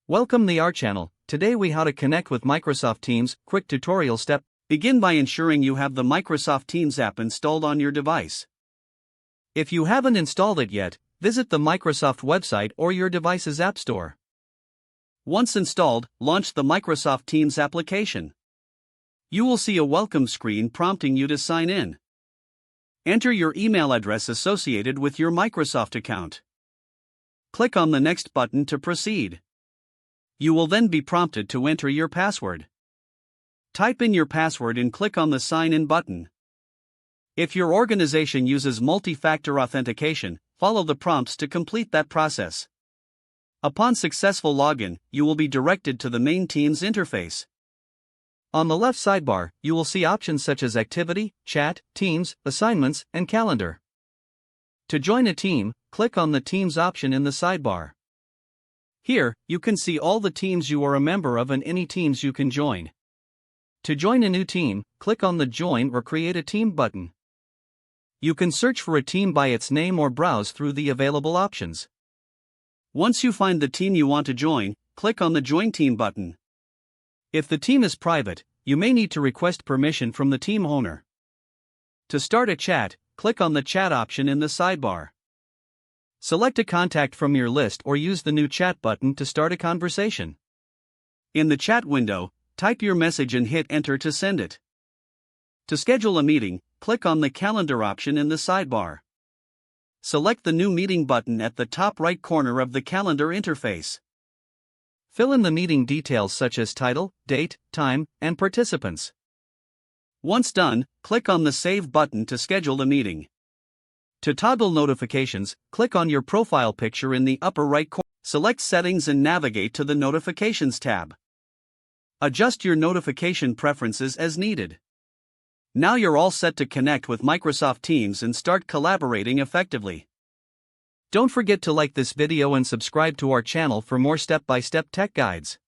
Welcome the our channel. Today we how to connect with Microsoft Teams. Quick tutorial step. Begin by ensuring you have the Microsoft Teams app installed on your device. If you haven't installed it yet, visit the Microsoft website or your device's app store. Once installed, launch the Microsoft Teams application. You will see a welcome screen prompting you to sign in. Enter your email address associated with your Microsoft account. Click on the Next button to proceed. You will then be prompted to enter your password. Type in your password and click on the Sign In button. If your organization uses multi-factor authentication, follow the prompts to complete that process. Upon successful login, you will be directed to the main Teams interface. On the left sidebar, you will see options such as Activity, Chat, Teams, Assignments, and Calendar. To join a team, click on the Teams option in the sidebar. Here, you can see all the teams you are a member of and any teams you can join. To join a new team, click on the Join or Create a Team button. You can search for a team by its name or browse through the available options. Once you find the team you want to join, click on the Join Team button. If the team is private, you may need to request permission from the team owner. To start a chat, click on the Chat option in the sidebar. Select a contact from your list or use the new Chat button to start a conversation. In the chat window, type your message and hit Enter to send it. To schedule a meeting, click on the Calendar option in the sidebar. Select the New Meeting button at the top right corner of the Calendar interface. Fill in the meeting details such as title, date, time, and participants. Once done, click on the Save button to schedule the meeting. To toggle notifications, click on your profile picture in the upper right corner. Select Settings and navigate to the Notifications tab. Adjust your notification preferences as needed. Now you're all set to connect with Microsoft Teams and start collaborating effectively. Don't forget to like this video and subscribe to our channel for more step-by-step tech guides.